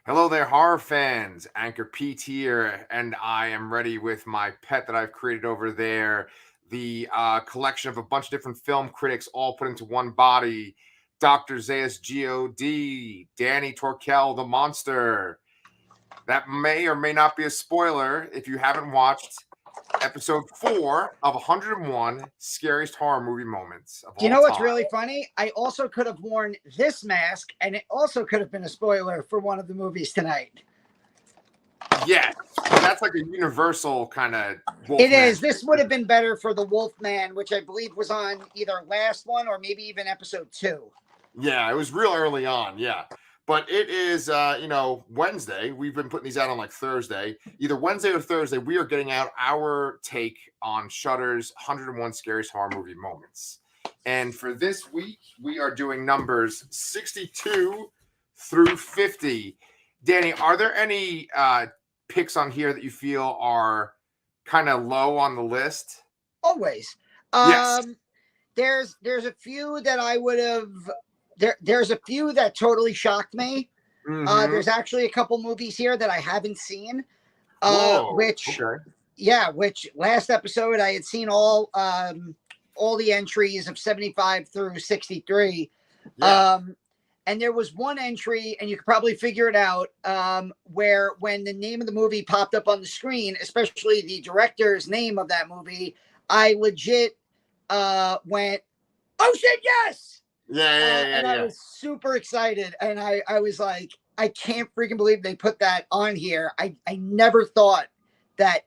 Hello there, horror fans. Anchor Pete here, and I am ready with my pet that I've created over there. The collection of a bunch of different film critics all put into one body. Dr. Zayas God, Danny Torkel, the monster. That may or may not be a spoiler if you haven't watched episode 4 of 101 Scariest Horror Movie Moments of You all know what's time. really funny? I also could have worn this mask, and it also could have been a spoiler for one of the movies tonight. Yes, but that's like a universal kind of It Wolfman. is. This would have been better for the Wolfman, which I believe was on either last one or maybe even episode 2. Yeah, it was real early on. Yeah. But it is, Wednesday. We've been putting these out on like Thursday. Either Wednesday or Thursday, we are getting out our take on Shudder's 101 Scariest Horror Movie Moments. And for this week, we are doing numbers 62 through 50. Danny, are there any picks on here that you feel are kind of low on the list? Always. Yes. There's a few that I would have. There's a few that totally shocked me. Mm-hmm. There's actually a couple movies here that I haven't seen. Whoa. Which Okay. which last episode I had seen all the entries of 75 through 63. Yeah. And there was one entry, and you could probably figure it out, where when the name of the movie popped up on the screen, especially the director's name of that movie, I legit went, "Oh shit, yes!" And I was super excited, and I was like, I can't freaking believe they put that on here. I never thought that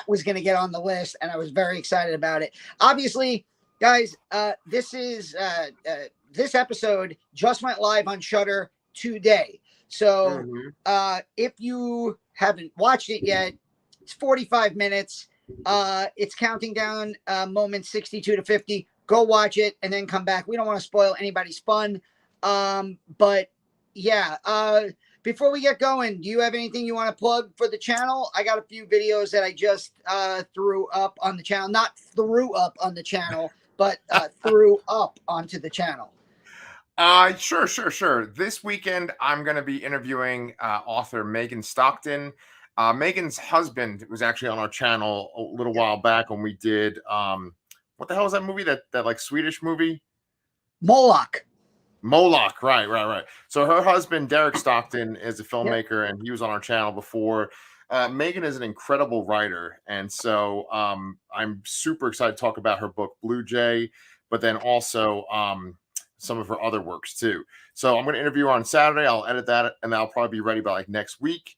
was going to get on the list, and I was very excited about it. Obviously, guys, this episode just went live on Shudder today. So if you haven't watched it yet, it's 45 minutes. It's counting down moments 62 to 50. Go watch it and then come back. We don't want to spoil anybody's fun. But yeah, before we get going, do you have anything you want to plug for the channel? I got a few videos that I just threw up on the channel. Not threw up on the channel, but threw up onto the channel. Sure. This weekend, I'm going to be interviewing author Megan Stockton. Megan's husband was actually on our channel a little while back when we did, what the hell was that movie? That like Swedish movie? Moloch, right. So her husband, Derek Stockton, is a filmmaker, and he was on our channel before. Megan is an incredible writer, and so I'm super excited to talk about her book, Blue Jay, but then also some of her other works too. So I'm going to interview her on Saturday. I'll edit that, and that'll probably be ready by like next week.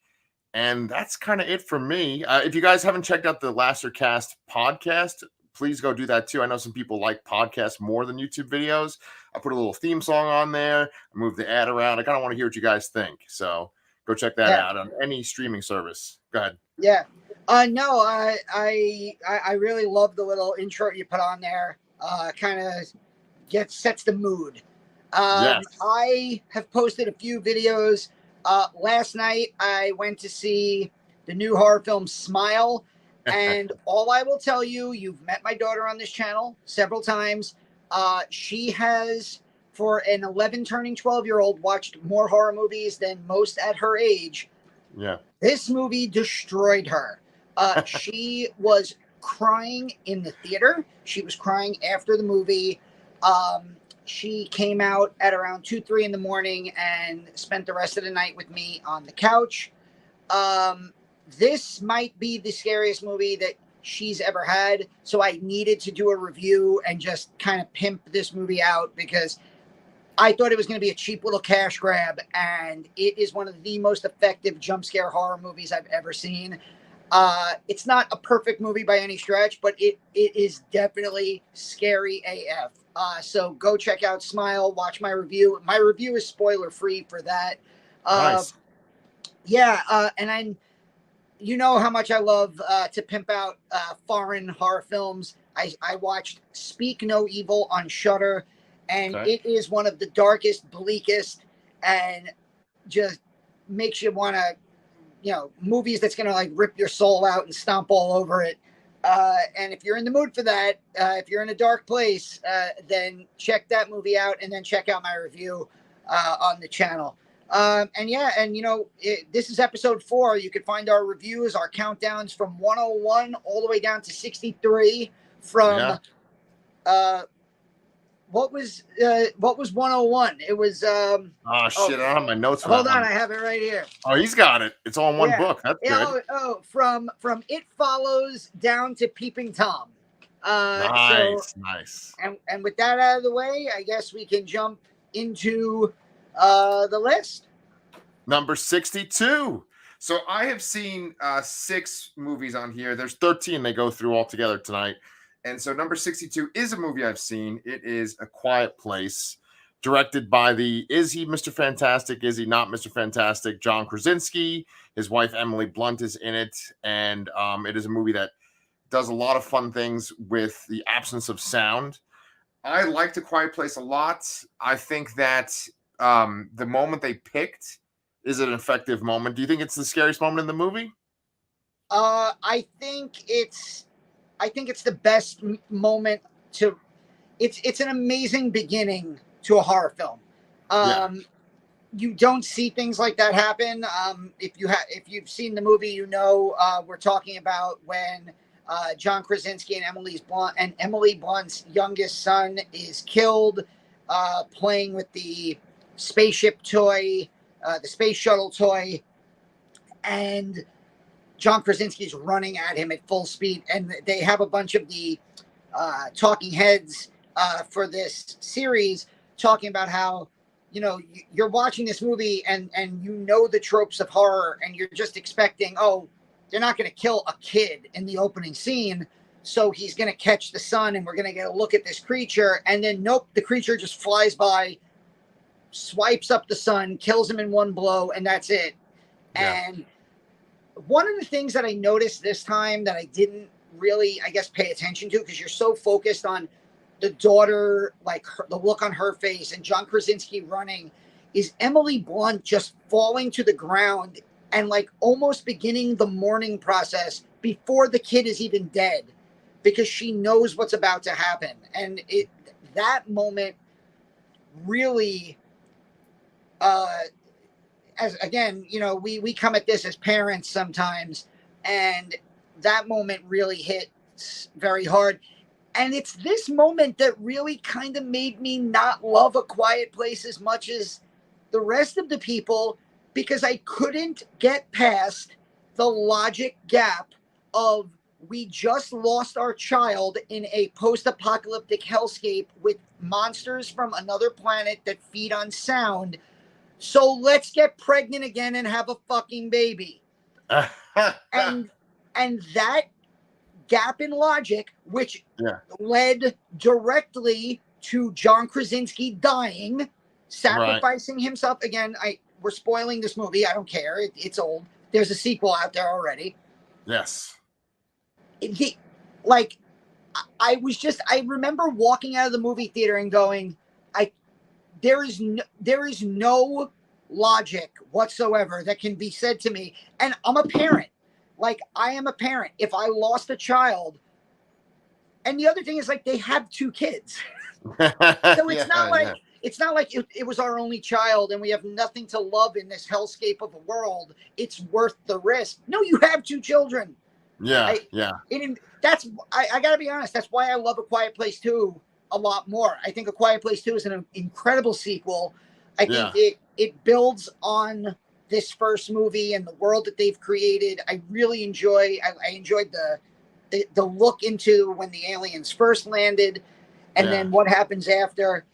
And that's kind of it for me. If you guys haven't checked out the Lastercast podcast, please go do that too. I know some people like podcasts more than YouTube videos. I put a little theme song on there. I moved the ad around. I kind of want to hear what you guys think. So go check that out on any streaming service. Go ahead. Yeah. No, I really love the little intro you put on there. Kind of sets the mood. Yes. I have posted a few videos. Last night I went to see the new horror film Smile, and all I will tell you, you've met my daughter on this channel several times. She has, for an 11 turning 12-year-old, watched more horror movies than most at her age. Yeah. This movie destroyed her. She was crying in the theater. She was crying after the movie. She came out at around 2, 3 in the morning and spent the rest of the night with me on the couch. This might be the scariest movie that she's ever had. So I needed to do a review and just kind of pimp this movie out because I thought it was going to be a cheap little cash grab. And it is one of the most effective jump scare horror movies I've ever seen. It's not a perfect movie by any stretch, but it is definitely scary AF. So go check out Smile, watch my review. My review is spoiler free for that. Nice. And you know how much I love to pimp out foreign horror films. I watched Speak No Evil on Shudder, and it is one of the darkest, bleakest, and just makes you want to, movies that's going to like rip your soul out and stomp all over it. And if you're in the mood for that, if you're in a dark place, then check that movie out and then check out my review on the channel. This is episode 4. You can find our reviews, our countdowns from 101 all the way down to 63 from what was 101? It was Oh shit, I don't have my notes for hold that on, one. I have it right here. Oh, he's got it. It's all in one book. That's good. From It Follows down to Peeping Tom. Nice. And with that out of the way, I guess we can jump into the list. Number 62. So I have seen 6 movies on here. There's 13 they go through all together tonight. And so number 62 is a movie I've seen. It is A Quiet Place, directed by is he Mr. Fantastic? Is he not Mr. Fantastic? John Krasinski. His wife, Emily Blunt, is in it. And it is a movie that does a lot of fun things with the absence of sound. I liked A Quiet Place a lot. I think that the moment they picked is an effective moment. Do you think it's the scariest moment in the movie? I think it's the best moment to. It's an amazing beginning to a horror film. You don't see things like that happen. If you've seen the movie, we're talking about when John Krasinski and Emily Blunt's youngest son is killed, playing with the spaceship toy, the space shuttle toy, and John Krasinski's running at him at full speed, and they have a bunch of the talking heads for this series talking about how, you're watching this movie and the tropes of horror, and you're just expecting, they're not going to kill a kid in the opening scene, so he's going to catch the son and we're going to get a look at this creature, and then nope, the creature just flies by, swipes up the son, kills him in one blow, and that's it. Yeah. And one of the things that I noticed this time that I didn't really, I guess, pay attention to, because you're so focused on the daughter, like the look on her face, and John Krasinski running, is Emily Blunt just falling to the ground and like almost beginning the mourning process before the kid is even dead, because she knows what's about to happen. And that moment really, as again, we come at this as parents sometimes, and that moment really hits very hard. And it's this moment that really kind of made me not love A Quiet Place as much as the rest of the people, because I couldn't get past the logic gap of, we just lost our child in a post-apocalyptic hellscape with monsters from another planet that feed on sound. So let's get pregnant again and have a fucking baby. and that gap in logic, which led directly to John Krasinski dying, sacrificing himself. Again, we're spoiling this movie. I don't care. It's old. There's a sequel out there already. Yes. I remember walking out of the movie theater and going, there is no logic whatsoever that can be said to me. And I'm a parent. Like, I am a parent. If I lost a child, and the other thing is, like, they have 2 kids. So it's not like it was our only child and we have nothing to love in this hellscape of a world. It's worth the risk. No, you have 2 children. I gotta be honest. That's why I love A Quiet Place 2 a lot more. I think A Quiet Place 2 is an incredible sequel. I think it builds on this first movie and the world that they've created. I really enjoyed the look into when the aliens first landed, and then what happens after.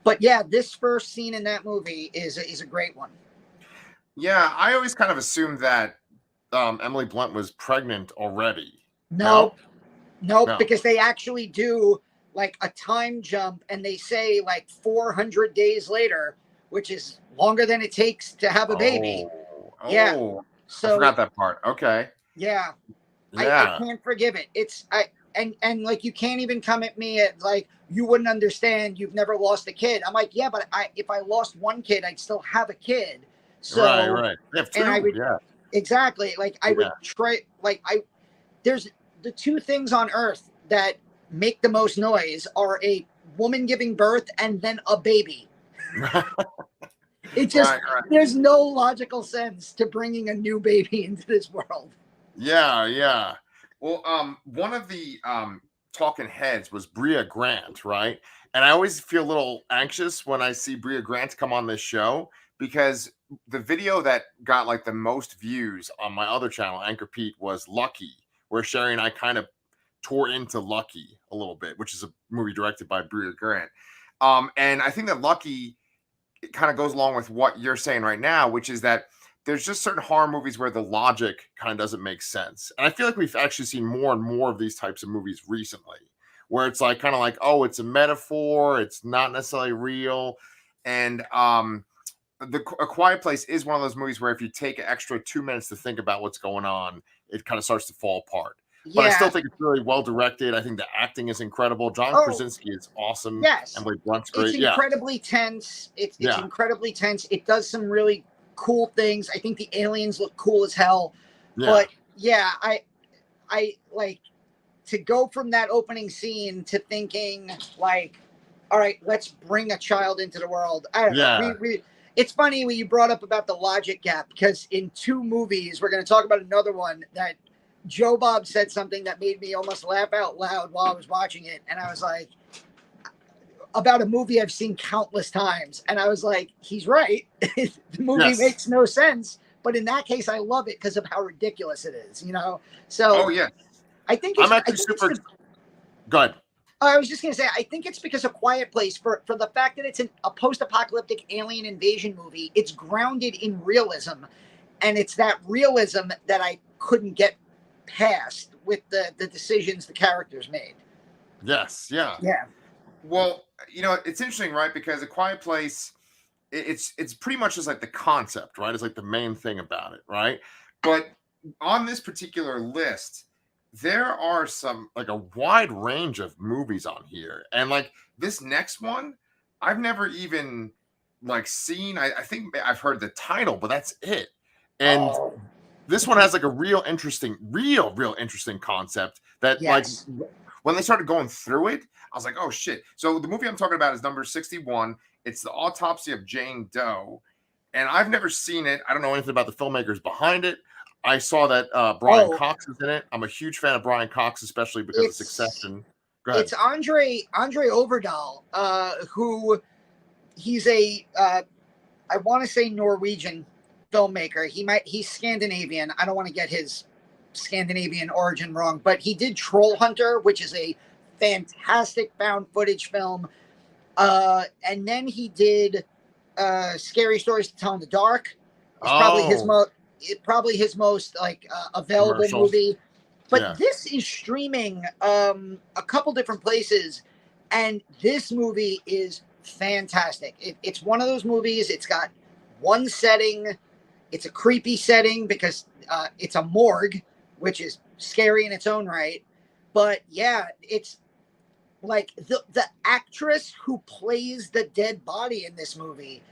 But yeah, this first scene in that movie is a great one. Yeah, I always kind of assumed that Emily Blunt was pregnant already. Nope, because they actually do like a time jump, and they say like 400 days later, which is longer than it takes to have a baby. So I forgot that part. Okay. Yeah. I can't forgive it. And like, you can't even come at me at like, you wouldn't understand, you've never lost a kid. I'm like, yeah, but if I lost one kid, I'd still have a kid. So right. And I would exactly, like, I would try, like, there's the 2 things on earth that make the most noise are a woman giving birth and then a baby. It just Right. there's no logical sense to bringing a new baby into this world. Yeah. Well, one of the talking heads was Bria Grant, right? And I always feel a little anxious when I see Bria Grant come on this show because the video that got like the most views on my other channel, Anchor Pete, was Lucky, where Sherry and I kind of tore into Lucky a little bit, which is a movie directed by Bria Grant. And I think that Lucky kind of goes along with what you're saying right now, which is that there's just certain horror movies where the logic kind of doesn't make sense. And I feel like we've actually seen more and more of these types of movies recently, where it's like kind of like, oh, it's a metaphor, it's not necessarily real. And A Quiet Place is one of those movies where if you take an extra 2 minutes to think about what's going on, it kind of starts to fall apart. But I still think it's really well directed. I think the acting is incredible. John Krasinski is awesome. Yes. Emily Blunt's great. It's incredibly tense. It's incredibly tense. It does some really cool things. I think the aliens look cool as hell. Yeah. But yeah, I like to go from that opening scene to thinking like, all right, let's bring a child into the world. I don't know. It's funny when you brought up about the logic gap, because in 2 movies, we're going to talk about another one that Joe Bob said something that made me almost laugh out loud while I was watching it. And I was like, about a movie I've seen countless times. And I was like, he's right. The movie makes no sense. But in that case, I love it because of how ridiculous it is, you know? So I think it's, I'm actually super. Go ahead. I was just going to say, I think it's because of Quiet Place, for the fact that it's a post-apocalyptic alien invasion movie. It's grounded in realism. And it's that realism that I couldn't get past with the decisions the characters made. Yes. Yeah. Well, you know, it's interesting, right? Because A Quiet Place, it's pretty much just like the concept, right? It's like the main thing about it, right? But on this particular list, there are some like a wide range of movies on here, and like this next one, I've never even like seen. I think I've heard the title, but that's it. And this one has like a real interesting concept that like when they started going through it, I was like, oh shit. So the movie I'm talking about is number 61. It's The Autopsy of Jane Doe. And I've never seen it. I don't know anything about the filmmakers behind it. I saw that Brian Cox is in it. I'm a huge fan of Brian Cox, especially because of Succession. Go ahead. It's Andre Overdahl, who he's a I want to say Norwegian filmmaker. He's Scandinavian. I don't want to get his Scandinavian origin wrong, but he did Troll Hunter, which is a fantastic found footage film. And then he did Scary Stories to Tell in the Dark. It's probably his most like available movie. But this is streaming a couple different places, and this movie is fantastic. It's one of those movies. It's got one setting. It's a creepy setting because it's a morgue, which is scary in its own right. But yeah, it's like the actress who plays the dead body in this movie.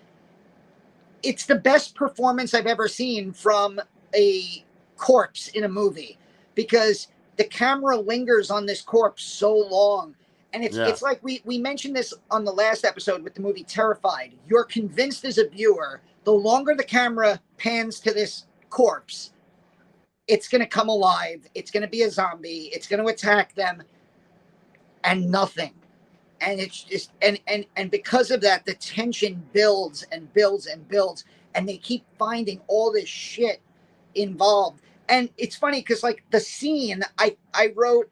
It's the best performance I've ever seen from a corpse in a movie, because the camera lingers on this corpse so long. And it's like we mentioned this on the last episode with the movie Terrified. You're convinced as a viewer, the longer the camera pans to this corpse, it's going to come alive. It's going to be a zombie. It's going to attack them, and nothing. And it's just, and because of that, the tension builds and builds and builds, and they keep finding all this shit involved. And it's funny because like the scene I wrote,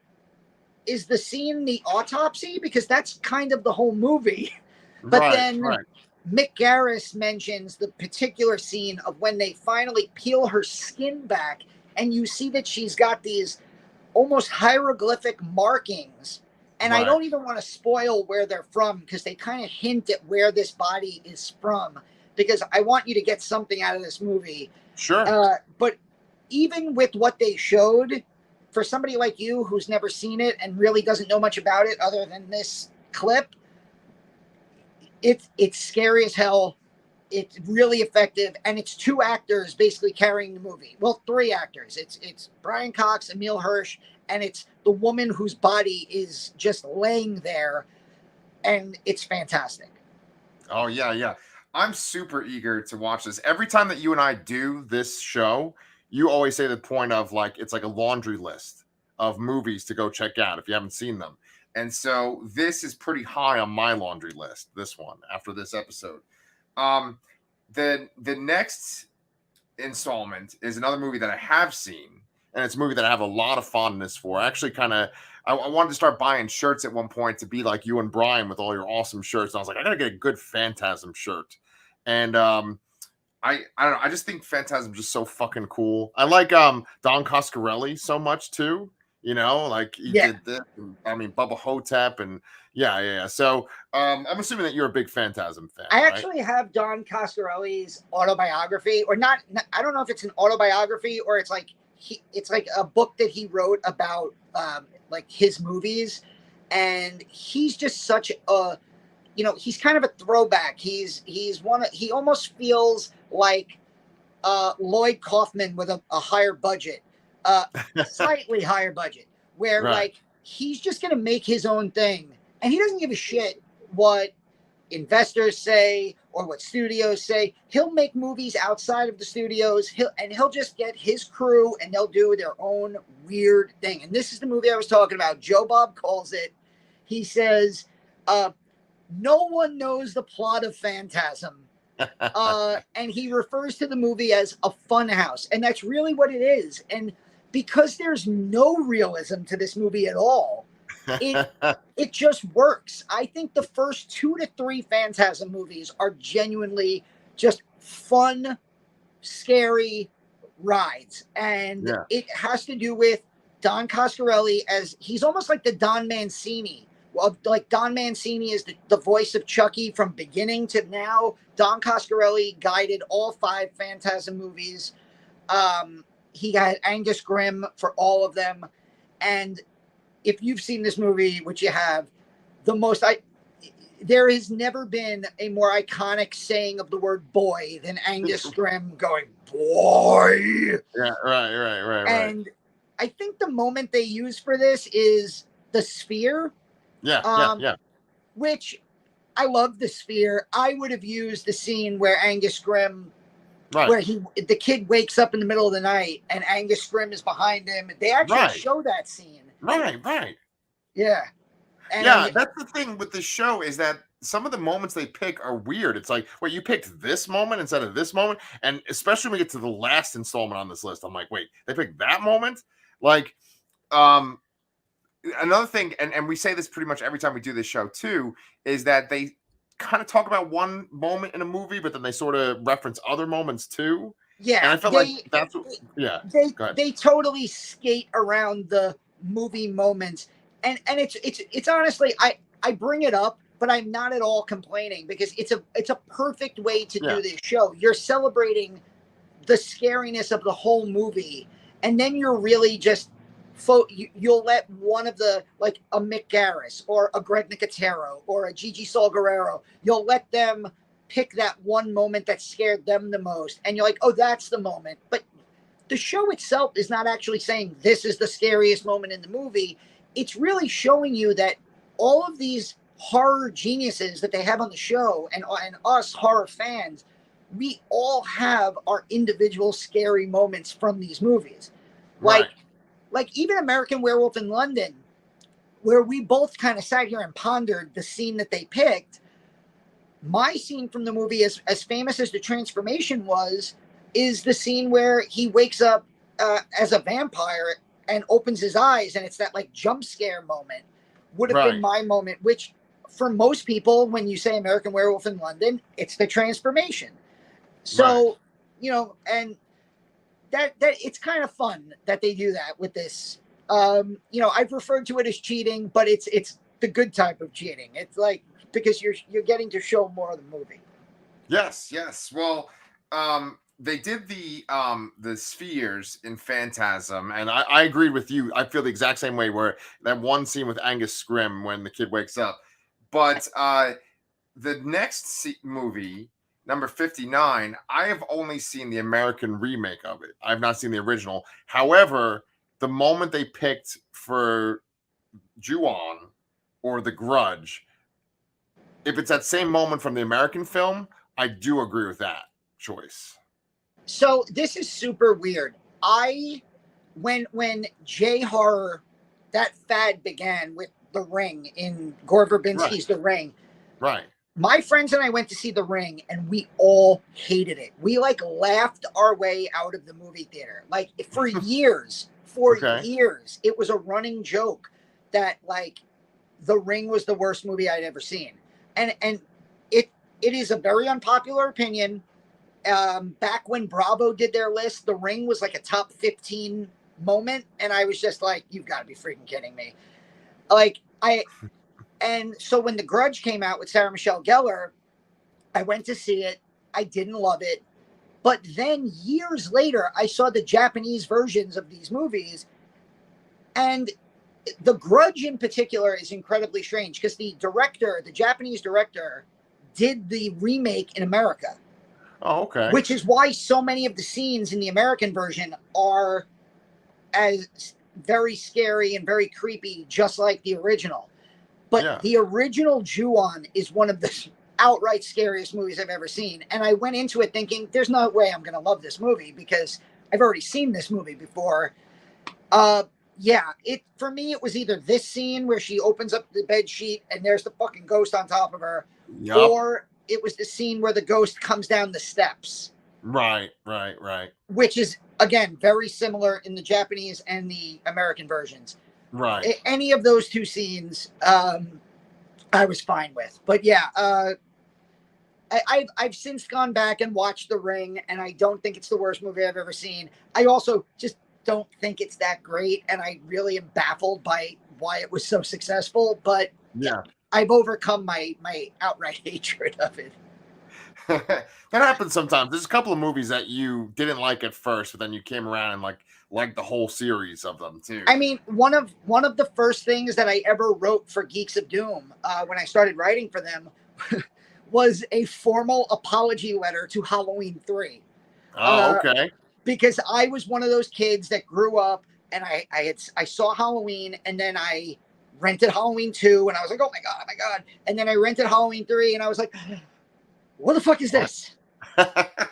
is the scene the autopsy? Because that's kind of the whole movie. But then Mick Garris mentions the particular scene of when they finally peel her skin back, and you see that she's got these almost hieroglyphic markings. And I don't even want to spoil where they're from, because they kind of hint at where this body is from, because I want you to get something out of this movie. Sure. But even with what they showed, for somebody like you who's never seen it and really doesn't know much about it other than this clip, it's scary as hell. It's really effective, and it's 2 actors basically carrying the movie. Well, 3 actors. It's Brian Cox, Emile Hirsch, and it's the woman whose body is just laying there, and it's fantastic. Oh yeah. I'm super eager to watch this. Every time that you and I do this show, you always say the point of like it's like a laundry list of movies to go check out if you haven't seen them. And so this is pretty high on my laundry list, this one, after this episode. Um the next installment is another movie that I have seen, and it's a movie that I have a lot of fondness for. I actually kind of I wanted to start buying shirts at one point to be like you and Brian with all your awesome shirts. And I was like, I gotta get a good Phantasm shirt. And I don't know, I just think Phantasm's just so fucking cool. I like Don Coscarelli so much too. You know, like he Yeah. did this. I mean, Bubba Hotep and yeah. So I'm assuming that you're a big Phantasm fan. I right? actually have Don Coscarelli's autobiography, or not. I don't know if it's an autobiography or it's like it's like a book that he wrote about like his movies, and he's just such a, he's kind of a throwback. He's he almost feels like Lloyd Kaufman with a higher budget, slightly higher budget, where Right. like he's just gonna make his own thing, and he doesn't give a shit what investors say or what studios say. He'll make movies outside of the studios. He'll just get his crew and they'll do their own weird thing. And this is the movie I was talking about. Joe Bob calls it. He says, no one knows the plot of Phantasm. And he refers to the movie as a fun house. And that's really what it is. And because there's no realism to this movie at all, it just works. I think the first 2 to 3 Phantasm movies are genuinely just fun, scary rides. And Yeah. it has to do with Don Coscarelli, as he's almost like the Don Mancini. Well, like Don Mancini is the voice of Chucky from beginning to now. Don Coscarelli guided all 5 Phantasm movies. He got Angus Grimm for all of them. And if you've seen this movie, which you have, there has never been a more iconic saying of the word boy than Angus Grimm going, boy. Yeah, right. And I think the moment they use for this is the sphere. Yeah. Which I love the sphere. I would have used the scene where Angus Grimm, Right. where the kid wakes up in the middle of the night and Angus Grimm is behind him. They actually show that scene. Right. Yeah. And yeah, that's the thing with the show is that some of the moments they pick are weird. It's like, wait, you picked this moment instead of this moment? And especially when we get to the last installment on this list, I'm like, wait, they picked that moment? Like, another thing, and we say this pretty much every time we do this show too, is that they kind of talk about one moment in a movie, but then they sort of reference other moments too. Yeah, and I felt like that's what, yeah. They totally skate around the movie moments, and it's honestly, I bring it up, but I'm not at all complaining because it's a perfect way to do this show. You're celebrating the scariness of the whole movie, and then you're really just you'll let one of the, like a Mick Garris or a Greg Nicotero or a Gigi Saul Guerrero, you'll let them pick that one moment that scared them the most, and you're like, oh, that's the moment. But the show itself is not actually saying this is the scariest moment in the movie. It's really showing you that all of these horror geniuses that they have on the show, and us horror fans, we all have our individual scary moments from these movies. Like even American Werewolf in London, where we both kind of sat here and pondered the scene that they picked. My scene from the movie, as famous as the transformation was, is the scene where he wakes up as a vampire and opens his eyes, and it's that like jump scare moment. Would have been my moment, which for most people, when you say American Werewolf in London, it's the transformation. So, and that it's kind of fun that they do that with this. I've referred to it as cheating, but it's the good type of cheating. It's like, because you're getting to show more of the movie. Yes. Well, they did the spheres in Phantasm, and I agreed with you. I feel the exact same way, where that one scene with Angus Scrimm when the kid wakes up. But the next movie, number 59, I have only seen the American remake of it. I've not seen the original. However, the moment they picked for Ju-on or The Grudge, if it's that same moment from the American film, I do agree with that choice. So this is super weird. When J horror, that fad began with The Ring in Gore Verbinski's The Ring. Right. My friends and I went to see The Ring, and we all hated it. We like laughed our way out of the movie theater. Like for years, years, it was a running joke that like The Ring was the worst movie I'd ever seen. And it is a very unpopular opinion. Back when Bravo did their list, The Ring was like a top 15 moment, and I was just like, you've got to be freaking kidding me. And so when The Grudge came out with Sarah Michelle Gellar, I went to see it. I didn't love it. But then years later, I saw the Japanese versions of these movies. And The Grudge in particular is incredibly strange because the Japanese director, did the remake in America. Oh, okay. Which is why so many of the scenes in the American version are as very scary and very creepy, just like the original. But the original Ju-On is one of the outright scariest movies I've ever seen. And I went into it thinking, there's no way I'm going to love this movie because I've already seen this movie before. For me, it was either this scene where she opens up the bed sheet and there's the fucking ghost on top of her, or it was the scene where the ghost comes down the steps. Right. Which is, again, very similar in the Japanese and the American versions. Right. Any of those two scenes, I was fine with. But yeah, I've since gone back and watched The Ring, and I don't think it's the worst movie I've ever seen. I also just don't think it's that great, and I really am baffled by why it was so successful. But yeah, I've overcome my outright hatred of it. That happens sometimes. There's a couple of movies that you didn't like at first, but then you came around and like the whole series of them too. I mean, one of the first things that I ever wrote for Geeks of Doom when I started writing for them was a formal apology letter to Halloween 3. Oh, okay. Because I was one of those kids that grew up and I saw Halloween, and then I rented Halloween 2 and I was like, oh my God. And then I rented Halloween 3 and I was like, what the fuck is this?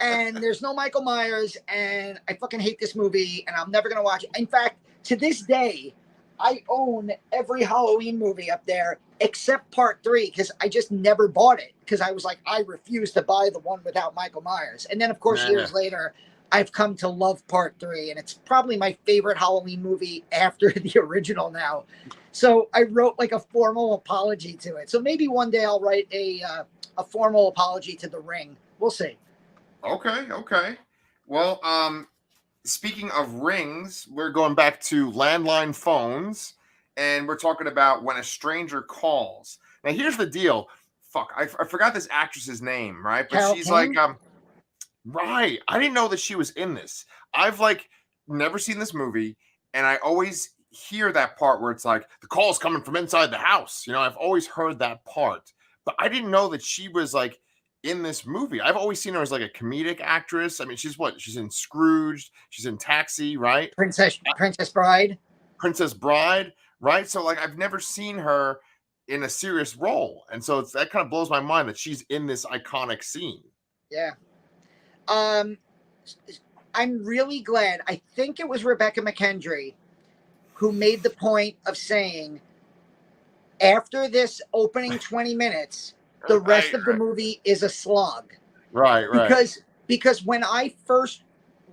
And there's no Michael Myers, and I fucking hate this movie, and I'm never going to watch it. In fact, to this day, I own every Halloween movie up there except Part 3 because I just never bought it because I was like, I refuse to buy the one without Michael Myers. And then, of course, years later, I've come to love Part 3, and it's probably my favorite Halloween movie after the original now. So I wrote like a formal apology to it. So maybe one day I'll write a formal apology to The Ring. We'll see. Okay. Well, speaking of rings, we're going back to landline phones, and we're talking about When a Stranger Calls. Now, here's the deal. Fuck, I forgot this actress's name, right? But Carol she's Kane? like, right. I didn't know that she was in this. I've like never seen this movie, and I always hear that part where it's like the call's coming from inside the house. You know, I've always heard that part, but I didn't know that she was like in this movie. I've always seen her as like a comedic actress. I mean, she's in Scrooged, she's in Taxi, right? Princess Bride. Princess Bride, right? So like I've never seen her in a serious role. And so that kind of blows my mind that she's in this iconic scene. Yeah. I'm really glad. I think it was Rebecca McKendry who made the point of saying, after this opening 20 minutes, the rest of the movie is a slog. Right. Because when I first,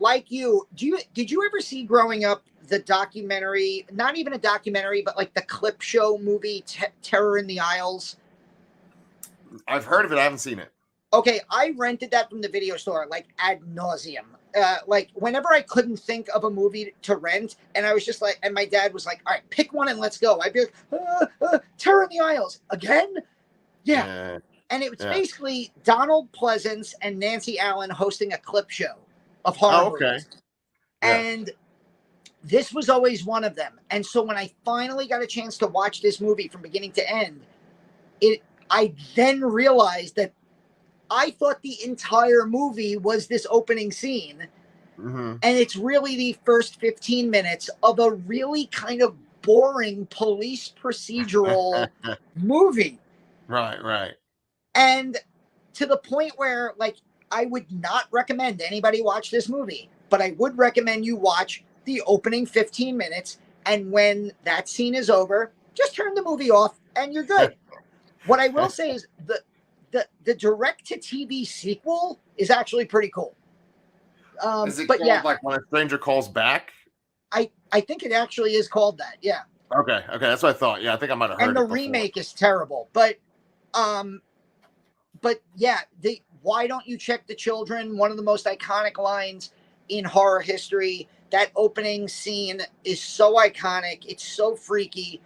like you, did you ever see growing up the documentary, not even a documentary, but like the clip show movie, Terror in the Aisles? I've heard of it. I haven't seen it. Okay, I rented that from the video store, like ad nauseum. Like whenever I couldn't think of a movie to rent, and I was just like, and my dad was like, all right, pick one and let's go. I'd be like, Terror in the Aisles again? Yeah. And it was basically Donald Pleasance and Nancy Allen hosting a clip show of horror movies. And this was always one of them. And so when I finally got a chance to watch this movie from beginning to end, I then realized that I thought the entire movie was this opening scene. Mm-hmm. And it's really the first 15 minutes of a really kind of boring police procedural movie. Right. And to the point where, like, I would not recommend anybody watch this movie, but I would recommend you watch the opening 15 minutes. And when that scene is over, just turn the movie off and you're good. What I will say is the direct-to-TV sequel is actually pretty cool. Is it but called like When a Stranger Calls Back? I think it actually is called that. Yeah. Okay, that's what I thought. Yeah, I think I might have heard and it the before. remake is terrible, but yeah, why don't you check the children? One of the most iconic lines in horror history. That opening scene is so iconic. It's so freaky.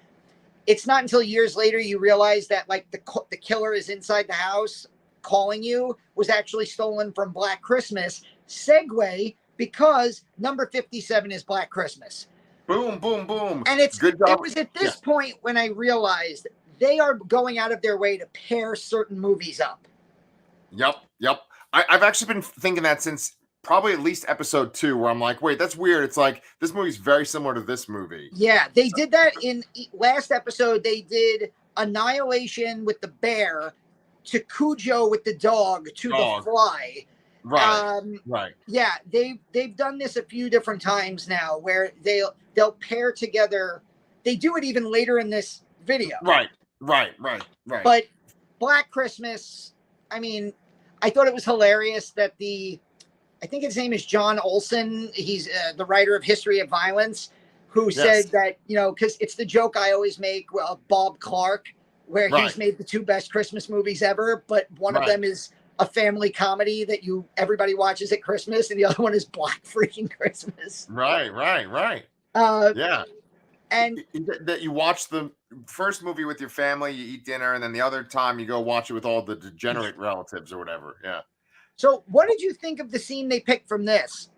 It's not until years later you realize that, like, the killer is inside the house calling you was actually stolen from Black Christmas. Segue, because number 57 is Black Christmas. Boom, boom, boom. And Good job. It was at this point when I realized they are going out of their way to pair certain movies up. Yep. I've actually been thinking that since probably at least episode 2, where I'm like, wait, that's weird. It's like, this movie's very similar to this movie. Yeah, they did that in last episode. They did Annihilation with the bear to Cujo with the dog to the fly. Right. Yeah, they've done this a few different times now, where they'll pair together. They do it even later in this video. Right. But Black Christmas, I mean, I thought it was hilarious that I think his name is John Olson. He's the writer of History of Violence, who said that, because it's the joke I always make, Bob Clark, where he's made the 2 best Christmas movies ever, but one of them is a family comedy that everybody watches at Christmas, and the other one is Black freaking Christmas. Right. Yeah. And that you watch the first movie with your family, you eat dinner, and then the other time you go watch it with all the degenerate relatives or whatever. Yeah. So what did you think of the scene they picked from this?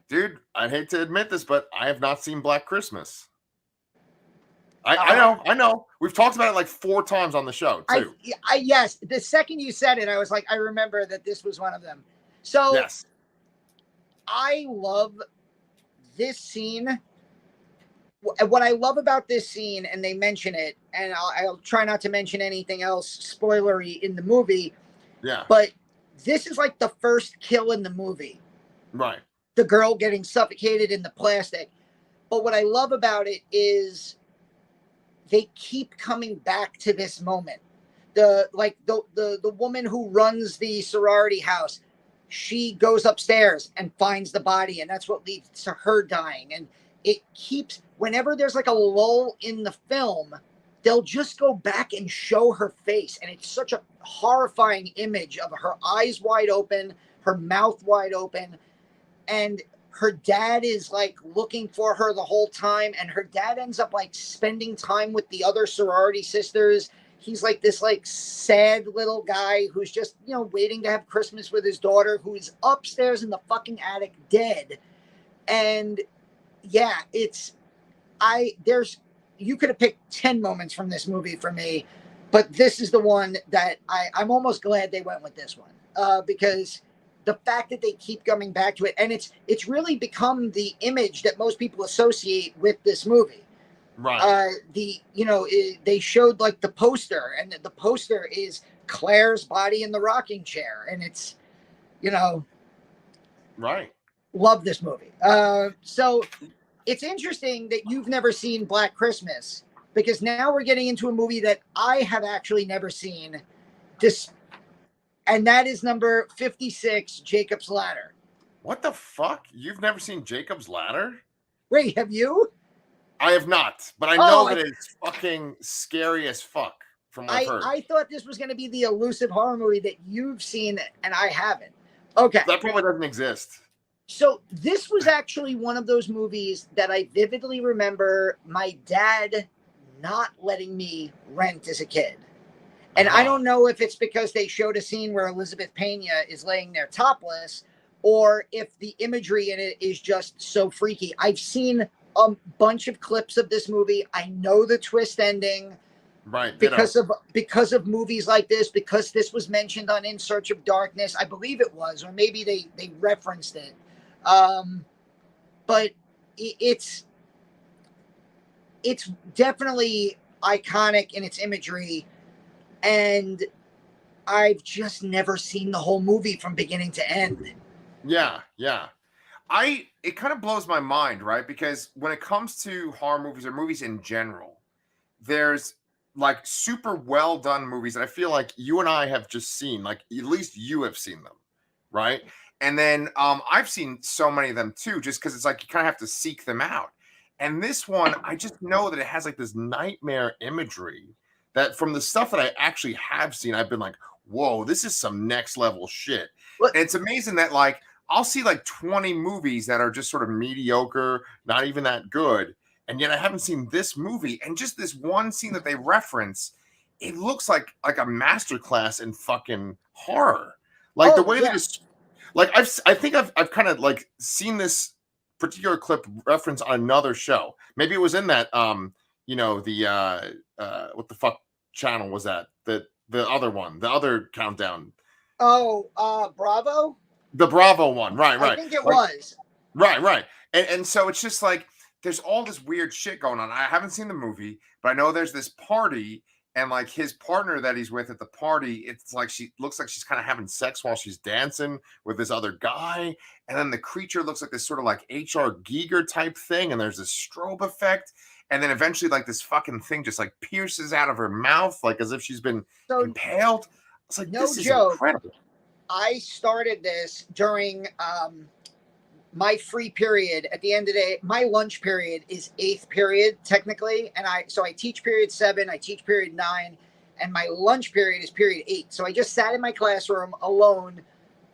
Dude, I hate to admit this, but I have not seen Black Christmas. I know. We've talked about it like 4 times on the show, too. Yes. The second you said it, I was like, I remember that this was one of them. So yes. I love this scene. What I love about this scene, and they mention it, and I'll try not to mention anything else spoilery in the movie. Yeah. But this is like the first kill in the movie. Right. The girl getting suffocated in the plastic. But what I love about it is they keep coming back to this moment. The woman who runs the sorority house, she goes upstairs and finds the body, and that's what leads to her dying. And it keeps, whenever there's like a lull in the film, they'll just go back and show her face. And it's such a horrifying image of her eyes wide open, her mouth wide open. And her dad is like looking for her the whole time. And her dad ends up like spending time with the other sorority sisters. He's like this like sad little guy who's just, waiting to have Christmas with his daughter, who's upstairs in the fucking attic dead. And yeah, you could have picked 10 moments from this movie for me, but this is the one that I'm almost glad they went with this one, because the fact that they keep coming back to it, and it's really become the image that most people associate with this movie. Right. They showed like the poster, and the poster is Claire's body in the rocking chair, and it's, right. Love this movie. So it's interesting that you've never seen Black Christmas, because now we're getting into a movie that I have actually never seen. And that is number 56, Jacob's Ladder. What the fuck? You've never seen Jacob's Ladder? Wait, have you? I have not, but I know that it's fucking scary as fuck from what I've heard. I thought this was going to be the elusive horror movie that you've seen and I haven't. Okay. That probably doesn't exist. So this was actually one of those movies that I vividly remember my dad not letting me rent as a kid. And I don't know if it's because they showed a scene where Elizabeth Pena is laying there topless, or if the imagery in it is just so freaky. I've seen a bunch of clips of this movie. I know the twist ending. Right. Because of movies like this, because this was mentioned on In Search of Darkness. I believe it was, or maybe they referenced it. But it's definitely iconic in its imagery. And I've just never seen the whole movie from beginning to end. Yeah. It kind of blows my mind, right? Because when it comes to horror movies or movies in general, there's like super well done movies that I feel like you and I have just seen, like at least you have seen them, right? And then I've seen so many of them too, just because it's like you kind of have to seek them out. And this one, I just know that it has like this nightmare imagery that from the stuff that I actually have seen, I've been like, whoa, this is some next level shit. What? And it's amazing that like I'll see like 20 movies that are just sort of mediocre, not even that good. And yet I haven't seen this movie. And just this one scene that they reference, it looks like a masterclass in fucking horror. Like the way that it's like I think I've kind of like seen this particular clip reference on another show. Maybe it was in that you know, the what the fuck channel was that? The other one, the other countdown. Oh, Bravo? The Bravo one, right. I think it was. Right. And so it's just like there's all this weird shit going on. I haven't seen the movie, but I know there's this party, and like his partner that he's with at the party, it's like she looks like she's kind of having sex while she's dancing with this other guy. And then the creature looks like this sort of like H.R. Giger type thing, and there's this strobe effect. And then eventually, like this fucking thing just like pierces out of her mouth, like as if she's been impaled. It's like, no this is joke. incredible. I started this during my free period. At the end of the day, my lunch period is 8th period technically, and I teach period 7, I teach period 9, and my lunch period is period 8. So I just sat in my classroom alone,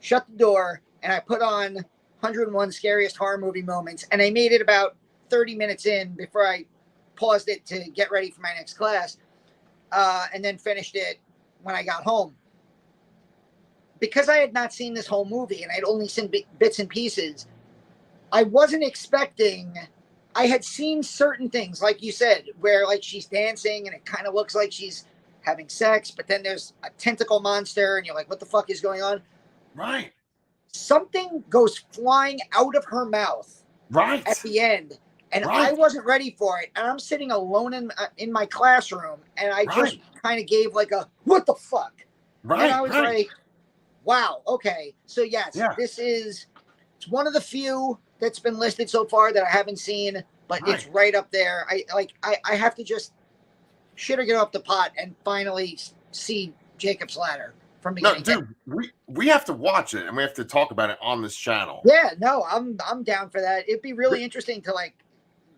shut the door, and I put on 101 Scariest Horror Movie Moments, and I made it about 30 minutes in before I paused it to get ready for my next class, and then finished it when I got home. Because I had not seen this whole movie and I'd only seen bits and pieces, I wasn't expecting. I had seen certain things, like you said, where like she's dancing and it kind of looks like she's having sex, but then there's a tentacle monster and you're like, what the fuck is going on? Right. Something goes flying out of her mouth at the end, and I wasn't ready for it. And I'm sitting alone in my classroom, and I just kind of gave like a, what the fuck? And I was like, wow, okay. So yes, this is, it's one of the few that's been listed so far that I haven't seen, but it's right up there. I have to just shit or get off the pot and finally see Jacob's Ladder from beginning. No, dude, we have to watch it and we have to talk about it on this channel. Yeah, no, I'm down for that. It'd be really interesting to like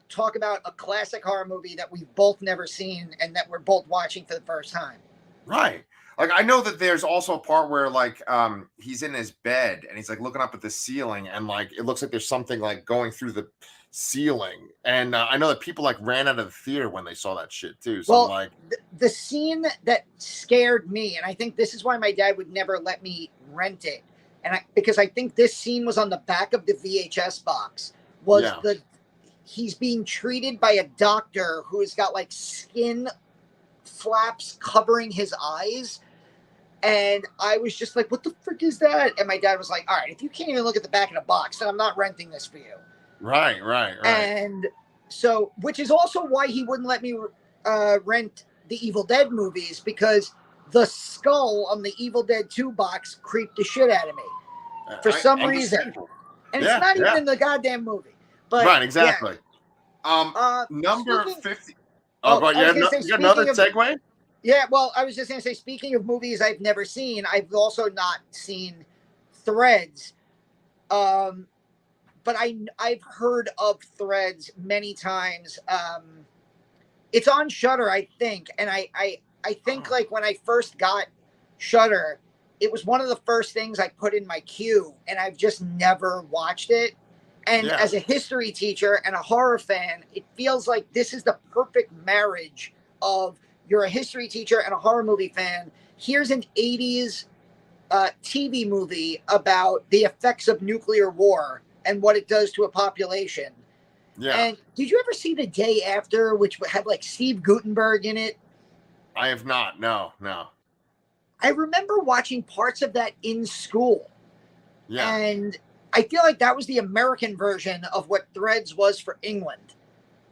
talk about a classic horror movie that we've both never seen and that we're both watching for the first time. Right. Like I know that there's also a part where like he's in his bed and he's like looking up at the ceiling and like it looks like there's something like going through the ceiling, and I know that people like ran out of the theater when they saw that shit too. So like the scene that scared me, and I think this is why my dad would never let me rent it, and because I think this scene was on the back of the VHS box, was he's being treated by a doctor who's got like skin flaps covering his eyes, and I was just like, what the frick is that? And my dad was like, all right, if you can't even look at the back of the box, then I'm not renting this for you. Right. And so, which is also why he wouldn't let me rent the Evil Dead movies, because the skull on the Evil Dead 2 box creeped the shit out of me for some reason. And it's not even in the goddamn movie. But exactly. Number 50. Oh, but you got another segue? Yeah, well, I was just going to say, speaking of movies I've never seen, I've also not seen Threads. But I've heard of Threads many times. It's on Shudder, I think. And I think like when I first got Shudder, it was one of the first things I put in my queue, and I've just never watched it. And as a history teacher and a horror fan, it feels like this is the perfect marriage of you're a history teacher and a horror movie fan. Here's an 80s TV movie about the effects of nuclear war and what it does to a population. Yeah. And did you ever see The Day After, which had like Steve Guttenberg in it? I have not. No. I remember watching parts of that in school. Yeah. And I feel like that was the American version of what Threads was for England.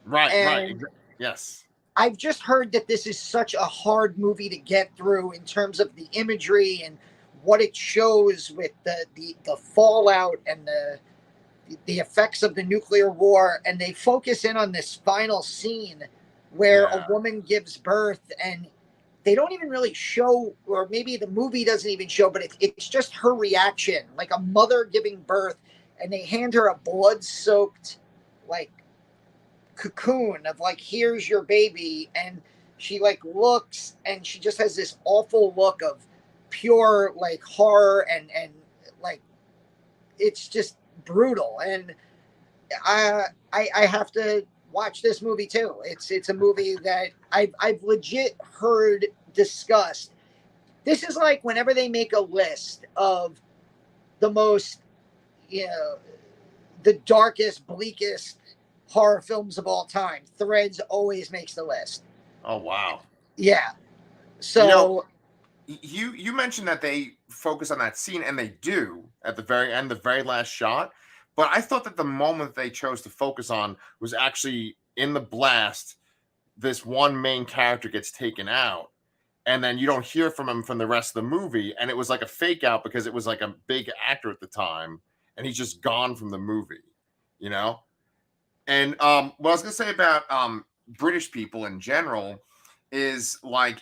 Right. Yes. I've just heard that this is such a hard movie to get through in terms of the imagery and what it shows with the fallout and the effects of the nuclear war. And they focus in on this final scene where a woman gives birth, and they don't even really show, or maybe the movie doesn't even show, but it's just her reaction, like a mother giving birth, and they hand her a blood-soaked, like, cocoon of, like, here's your baby, and she, like, looks, and she just has this awful look of pure, like, horror, and like, it's just brutal. And I have to watch this movie too. It's a movie that I've legit heard discussed. This is like whenever they make a list of the most, you know, the darkest, bleakest horror films of all time, Threads always makes the list. Oh wow. Yeah. So you mentioned that they focus on that scene, and they do at the very end, the very last shot. But I thought that the moment they chose to focus on was actually in the blast. This one main character gets taken out, and then you don't hear from him from the rest of the movie. And it was like a fake out because it was like a big actor at the time, and he's just gone from the movie, you know? And what I was going to say about British people in general is, like,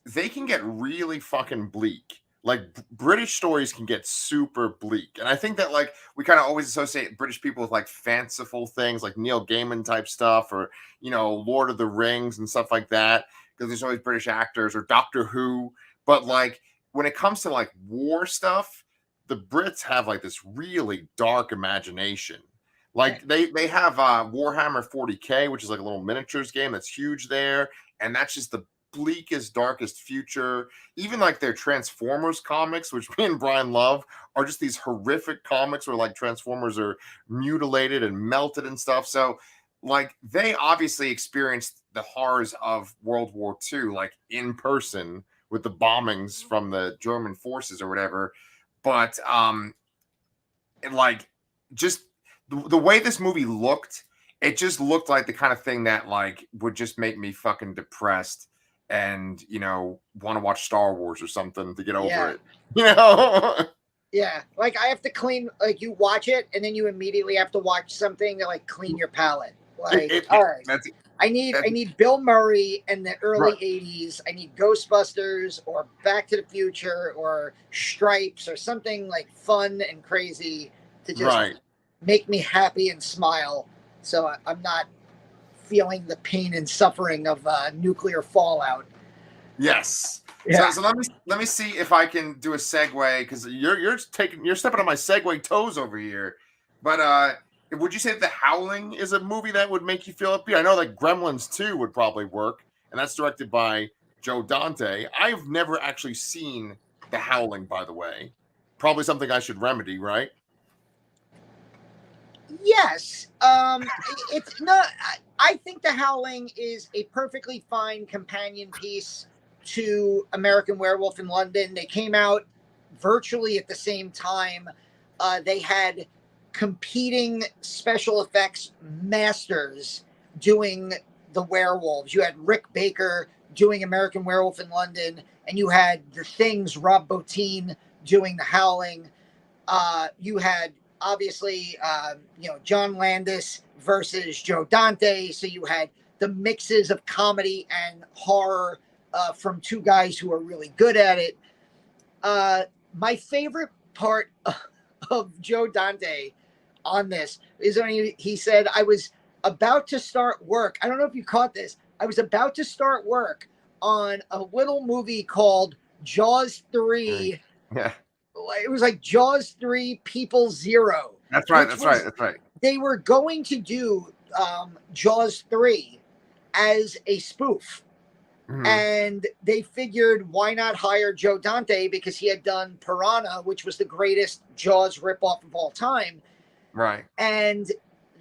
they can get really fucking bleak. Like, British stories can get super bleak. And I think that, like, we kind of always associate British people with, like, fanciful things, like Neil Gaiman type stuff, or, you know, Lord of the Rings and stuff like that, because there's always British actors, or Doctor Who. But, like, when it comes to, like, war stuff, the Brits have, like, this really dark imagination. Like, they have Warhammer 40K, which is like a little miniatures game that's huge there. And that's just the bleakest, darkest future. Even like their Transformers comics, which me and Brian love, are just these horrific comics where, like, Transformers are mutilated and melted and stuff. So, like, they obviously experienced the horrors of World War II, like, in person with the bombings from the German forces or whatever. But like, just the way this movie looked, it just looked like the kind of thing that, like, would just make me fucking depressed and, you know, want to watch Star Wars or something to get over it. You know? Yeah. Like, I have to clean, like, you watch it and then you immediately have to watch something to, like, clean your palate. Like, all right. I need Bill Murray in the early 80s. I need Ghostbusters or Back to the Future or Stripes or something, like, fun and crazy to just make me happy and smile, so I'm not feeling the pain and suffering of nuclear fallout. Yes. Yeah. So let me see if I can do a segue, because you're stepping on my segue toes over here. But would you say that The Howling is a movie that would make you feel upbeat? I know that Gremlins 2 would probably work, and that's directed by Joe Dante. I've never actually seen The Howling, by the way. Probably something I should remedy, right? Yes. It's not. I think The Howling is a perfectly fine companion piece to American Werewolf in London. They came out virtually at the same time. They had competing special effects masters doing the werewolves. You had Rick Baker doing American Werewolf in London, and you had The Thing's Rob Bottin doing The Howling. You had, obviously, John Landis versus Joe Dante. So you had the mixes of comedy and horror from two guys who are really good at it. My favorite part of Joe Dante on this is when he said, I was about to start work. I don't know if you caught this. I was about to start work on a little movie called Jaws 3. Yeah. It was like Jaws 3 People Zero. That's right. They were going to do Jaws 3 as a spoof. Mm-hmm. And they figured, why not hire Joe Dante, because he had done Piranha, which was the greatest Jaws ripoff of all time. Right. And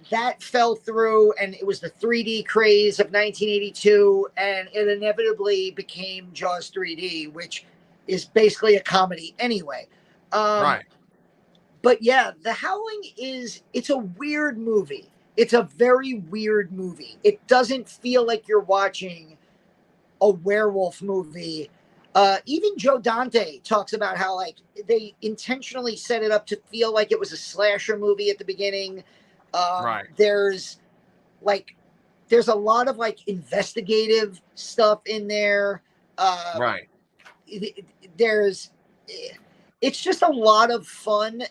that fell through, and it was the 3D craze of 1982, and it inevitably became Jaws 3D, which is basically a comedy anyway. Right. But yeah, The Howling it's a weird movie. it's a very weird movie. It doesn't feel like you're watching a werewolf movie. Even Joe Dante talks about how like they intentionally set it up to feel like it was a slasher movie at the beginning. Right. There's a lot of like investigative stuff in there. Right. There's it's just a lot of fun,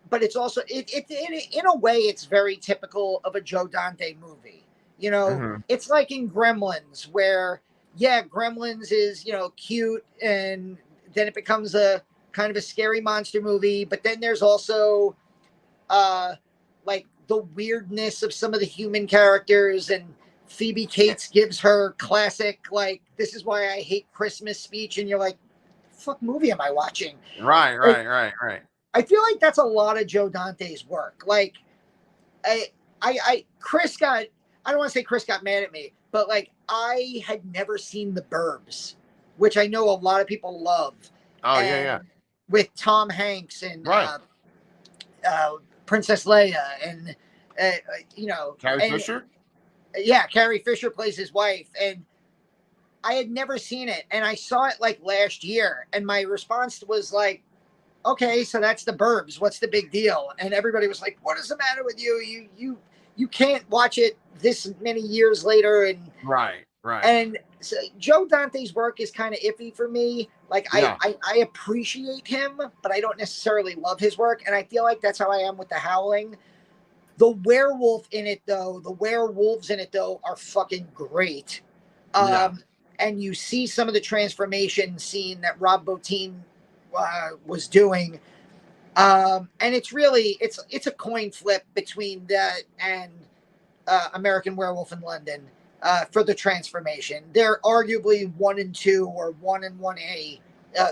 but it's also in a way it's very typical of a Joe Dante movie. You know, it's like in Gremlins where Gremlins is, you know, cute and then it becomes a kind of a scary monster movie, but then there's also like the weirdness of some of the human characters, and Phoebe Cates gives her classic like this is why I hate Christmas speech, and you're like, fuck movie am I watching? Right. I feel like that's a lot of Joe Dante's work. Like Chris got, I don't want to say Chris got mad at me, but like I had never seen The Burbs, which I know a lot of people love. Oh, yeah. With Tom Hanks and right. Princess Leia and you know, Carrie Fisher. Yeah, Carrie Fisher plays his wife, and I had never seen it, and I saw it like last year, and my response was like, okay, so that's The Burbs. What's the big deal? And everybody was like, what is the matter with you? You can't watch it this many years later. And right. And so Joe Dante's work is kind of iffy for me. Like I appreciate him, but I don't necessarily love his work. And I feel like that's how I am with The Howling. The werewolves in it though are fucking great. And you see some of the transformation scene that Rob Bottin was doing, and it's really it's a coin flip between that and American Werewolf in London for the transformation. They're arguably 1 and 2 or 1 and 1A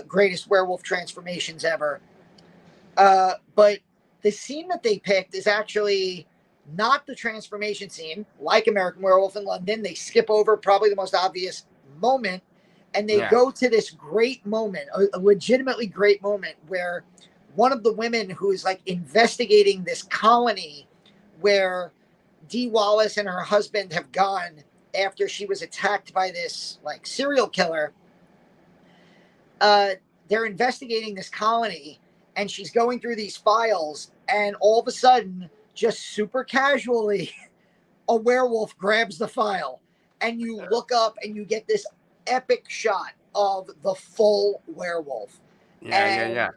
greatest werewolf transformations ever. But the scene that they picked is actually not the transformation scene like American Werewolf in London. They skip over probably the most obvious moment, and they go to this great moment, a legitimately great moment, where one of the women who is like investigating this colony where Dee Wallace and her husband have gone after she was attacked by this like serial killer. They're investigating this colony, and she's going through these files, and all of a sudden, just super casually, a werewolf grabs the file, and you look up and you get this epic shot of the full werewolf. Yeah.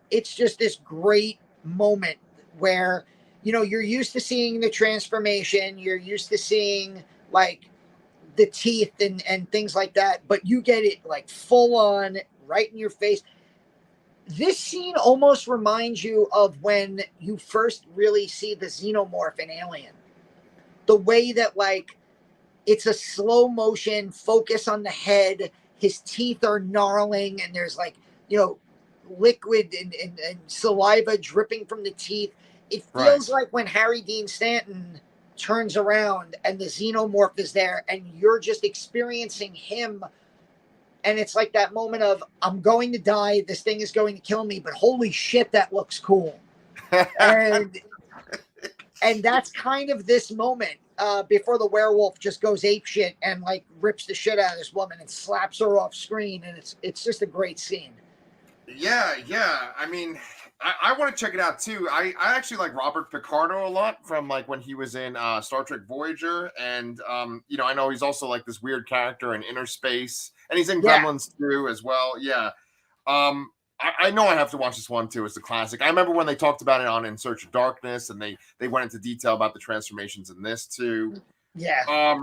It's just this great moment where, you know, you're used to seeing the transformation, you're used to seeing like the teeth and things like that, but you get it like full on right in your face. This scene almost reminds you of when you first really see the xenomorph in Alien. The way that like it's a slow motion focus on the head, his teeth are gnarling, and there's like, you know, liquid and saliva dripping from the teeth. It feels like when Harry Dean Stanton turns around and the xenomorph is there, and you're just experiencing him. And it's like that moment of, I'm going to die, this thing is going to kill me, but holy shit, that looks cool. and that's kind of this moment before the werewolf just goes apeshit and like rips the shit out of this woman and slaps her off screen, and it's just a great scene. Yeah. I mean, I want to check it out too. I actually like Robert Picardo a lot from like when he was in Star Trek Voyager, and you know, I know he's also like this weird character in Inner Space, and he's in Gremlins too as well. Yeah. I know I have to watch this one too. It's a classic. I remember when they talked about it on In Search of Darkness, and they went into detail about the transformations in this too. Yeah.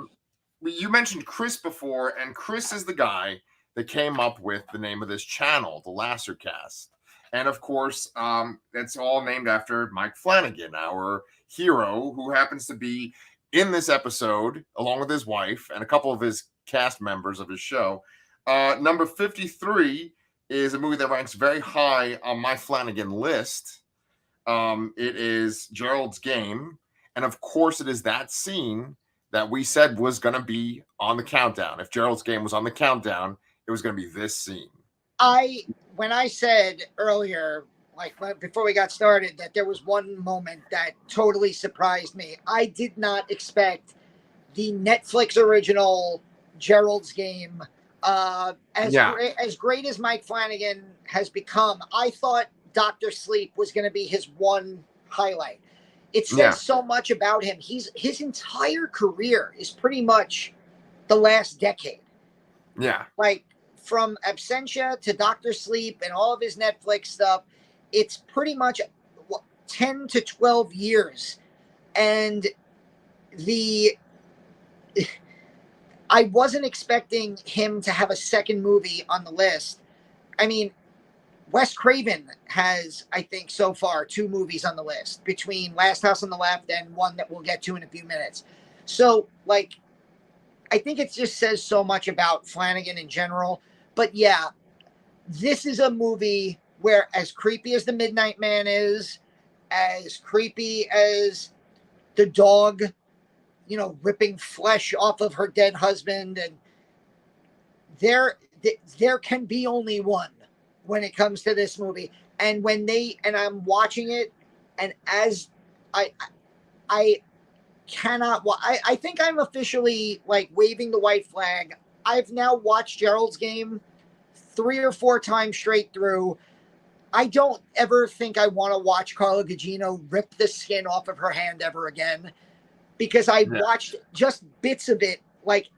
You mentioned Chris before, and Chris is the guy that came up with the name of this channel, the Lassercast. And of course, it's all named after Mike Flanagan, our hero, who happens to be in this episode, along with his wife and a couple of his cast members of his show. Number 53 is a movie that ranks very high on my Flanagan list. It is Gerald's Game. And of course, it is that scene that we said was going to be on the countdown. If Gerald's Game was on the countdown, it was going to be this scene. When I said earlier, like before we got started, that there was one moment that totally surprised me. I did not expect the Netflix original Gerald's Game. As great as Mike Flanagan has become, I thought Dr. Sleep was going to be his one highlight. It says so much about him. His entire career is pretty much the last decade. Yeah. Like from Absentia to Dr. Sleep and all of his Netflix stuff, it's pretty much 10 to 12 years. And I wasn't expecting him to have a second movie on the list. I mean, Wes Craven has, I think, so far 2 movies on the list, between Last House on the Left and one that we'll get to in a few minutes. So, like, I think it just says so much about Flanagan in general. But yeah, this is a movie where, as creepy as the Midnight Man is, as creepy as the dog, you know, ripping flesh off of her dead husband, and there can be only one when it comes to this movie. And I'm watching it, and as I cannot, I think I'm officially like waving the white flag. I've now watched Gerald's Game 3 or 4 times straight through. I don't ever think I want to watch Carla Gugino rip the skin off of her hand ever again, because I watched just bits of it, like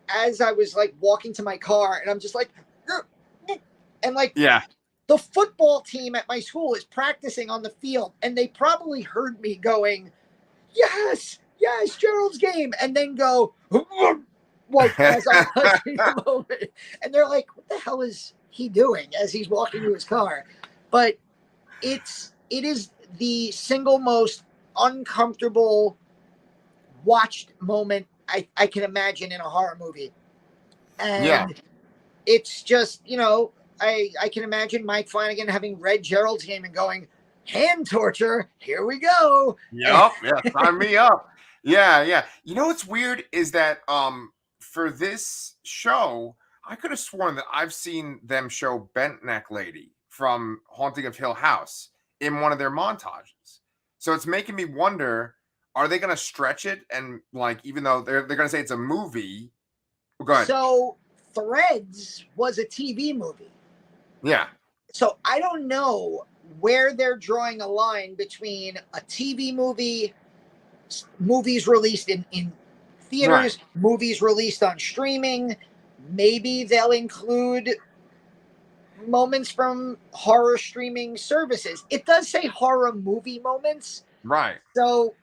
as I was like walking to my car, and I'm just like, and like, the football team at my school is practicing on the field, and they probably heard me going, yes, Gerald's Game, and then go, like as I'm watching the movie, and they're like, what the hell is he doing as he's walking to his car? But it is the single most uncomfortable watched moment I can imagine in a horror movie. And it's just, you know, I can imagine Mike Flanagan having read Gerald's Game and going, hand torture, here we go. Yep, sign me up. Yeah. You know what's weird is that for this show, I could have sworn that I've seen them show Bent Neck Lady from Haunting of Hill House in one of their montages. So it's making me wonder, are they going to stretch it? And like, even though they're going to say it's a movie, go ahead. So Threads was a TV movie. Yeah. So I don't know where they're drawing a line between a TV movie, movies released in theaters, movies released on streaming. Maybe they'll include moments from horror streaming services. It does say horror movie moments. Right. So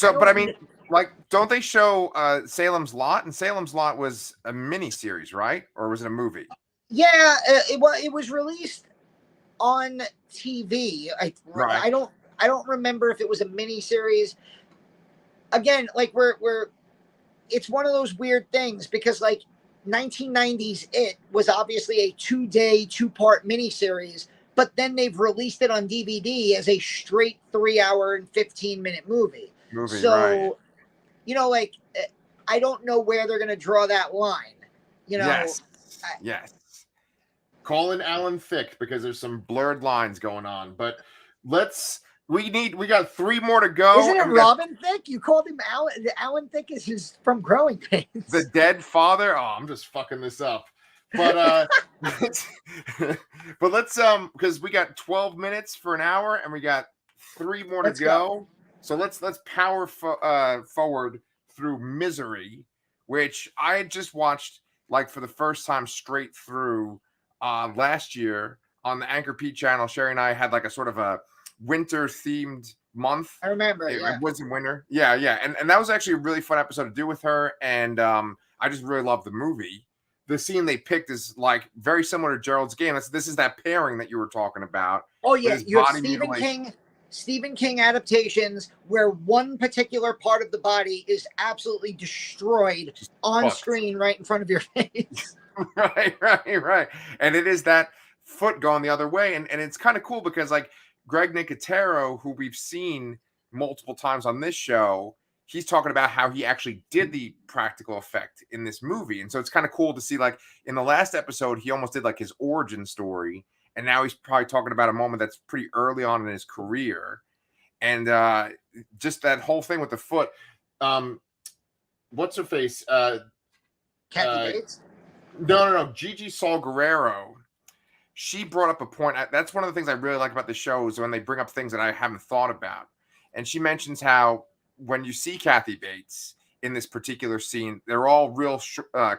but I mean, like, don't they show Salem's Lot? And Salem's Lot was a miniseries, right? Or was it a movie? Yeah, it was released on TV. I don't remember if it was a miniseries. Again, like it's one of those weird things, because like 1990s It was obviously a 2-day, 2-part miniseries, but then they've released it on DVD as a straight 3-hour and 15-minute movie. So, you know, like, I don't know where they're going to draw that line. You know, yes. Call in Alan Thicke, because there's some blurred lines going on. But we got 3 more to go. Isn't it Robin Thicke? You called him Alan. Alan Thicke is his from Growing Pains. The dead father. Oh, I'm just fucking this up. But but let's because we got 12 minutes for an hour, and we got 3 more to go. So let's power forward through Misery, which I had just watched like for the first time straight through last year on the ANCHORPETE channel. Sherry and I had like a sort of a winter themed month. I remember it was in winter. Yeah. And that was actually a really fun episode to do with her. And I just really loved the movie. The scene they picked is like very similar to Gerald's Game. This is that pairing that you were talking about. Oh yeah, you have Stephen King adaptations where one particular part of the body is absolutely destroyed on screen right in front of your face. Right. And it is that foot going the other way. And it's kind of cool because like Greg Nicotero, who we've seen multiple times on this show, he's talking about how he actually did the practical effect in this movie. And so it's kind of cool to see, like, in the last episode, he almost did like his origin story. and now he's probably talking about a moment that's pretty early on in his career, and just that whole thing with the foot. What's her face? Kathy Bates? No. Gigi Saul Guerrero. She brought up a point. That's one of the things I really like about the show is when they bring up things that I haven't thought about. And she mentions how when you see Kathy Bates in this particular scene, they're all real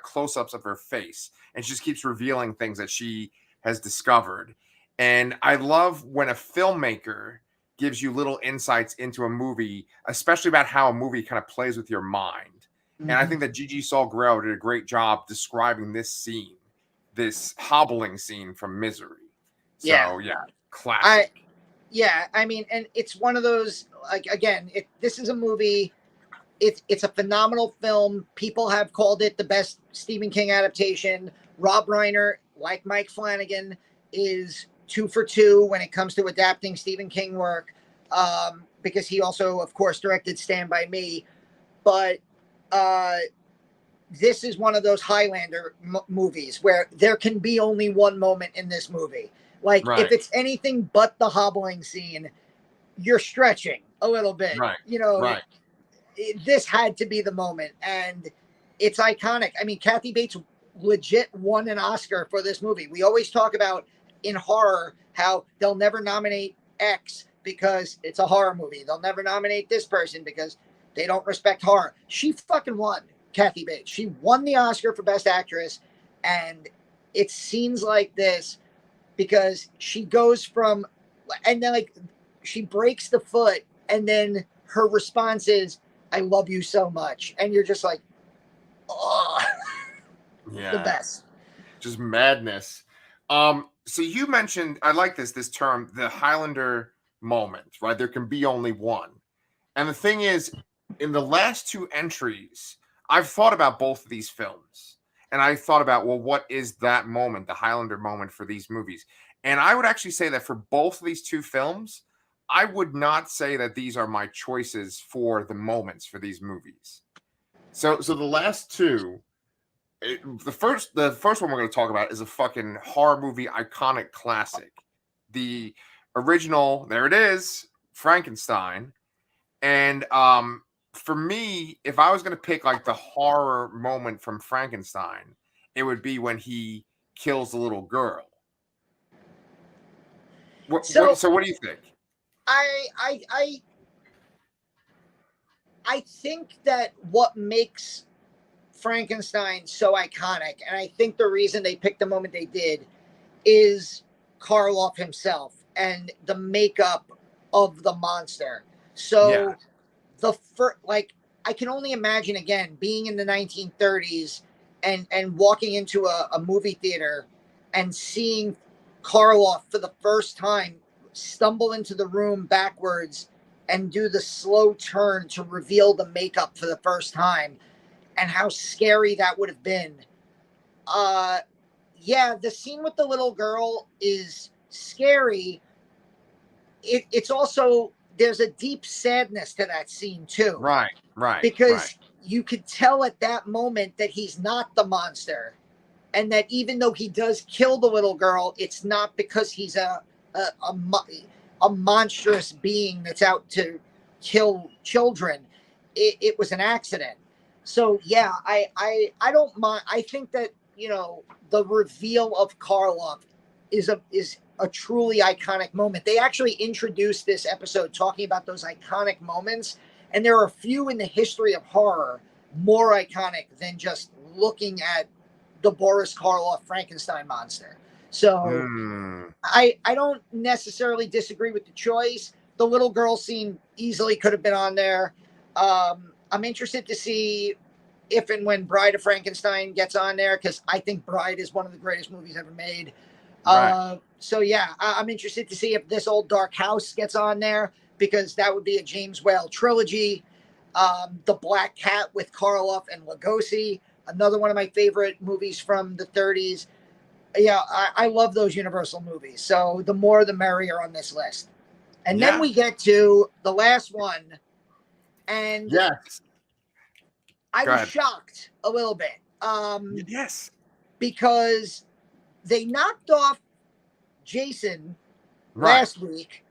close-ups of her face. And she just keeps revealing things that she has discovered. And I love when a filmmaker gives you little insights into a movie, especially about how a movie kind of plays with your mind. And I think that Gigi Saul Guerrero did a great job describing this scene, this hobbling scene from Misery. So, yeah, classic. I mean, and it's one of those, like, again, this is a movie, it's a phenomenal film. People have called it the best Stephen King adaptation. Rob Reiner, like Mike Flanagan, is 2 for 2 when it comes to adapting Stephen King work, because he also, of course, directed Stand By Me. But this is one of those Highlander movies where there can be only one moment in this movie. Like, if it's anything but the hobbling scene, you're stretching a little bit. This had to be the moment, and it's iconic. I mean, Kathy Bates legit won an Oscar for this movie. We always talk about in horror how they'll never nominate X because it's a horror movie. They'll never nominate this person because they don't respect horror. She fucking won, Kathy Bates. She won the Oscar for Best Actress, and it's scenes like this because she goes from, and then like she breaks the foot, and then her response is, "I love you so much," and you're just like, oh, yeah, the best, just madness. So you mentioned, I like this term, the Highlander moment, right? There can be only one, and the thing is, in the last 2 entries, I've thought about both of these films. And I thought about, well, what is that moment, the Highlander moment for these movies? And I would actually say that for both of these 2 films, I would not say that these are my choices for the moments for these movies. So the last 2, the first one we're going to talk about is a fucking horror movie iconic classic. The original, there it is, Frankenstein. And for me, if I was going to pick like the horror moment from Frankenstein, it would be when he kills the little girl. So what do you think? I think that what makes Frankenstein so iconic, and I think the reason they picked the moment they did, is Karloff himself and the makeup of the monster. So I can only imagine, again, being in the 1930s and walking into a movie theater and seeing Karloff for the first time stumble into the room backwards and do the slow turn to reveal the makeup for the first time, and how scary that would have been. The scene with the little girl is scary. It's also, there's a deep sadness to that scene too. Right. Because you could tell at that moment that he's not the monster, and that even though he does kill the little girl, it's not because he's a monstrous being that's out to kill children. It was an accident. So yeah, I don't mind. I think that, the reveal of Karloff is a truly iconic moment. They actually introduced this episode talking about those iconic moments, and there are a few in the history of horror more iconic than just looking at the Boris Karloff Frankenstein monster. So I don't necessarily disagree with the choice. The little girl scene easily could have been on there. I'm interested to see if and when Bride of Frankenstein gets on there, because I think Bride is one of the greatest movies ever made. So yeah, I'm interested to see if This Old Dark House gets on there, because that would be a James Whale trilogy. The Black Cat with Karloff and Lugosi, another one of my favorite movies from the 30s. Yeah, I love those Universal movies. So the more the merrier on this list. And then we get to the last one. And I was shocked a little bit. Yes. Because they knocked off Jason Right. last week.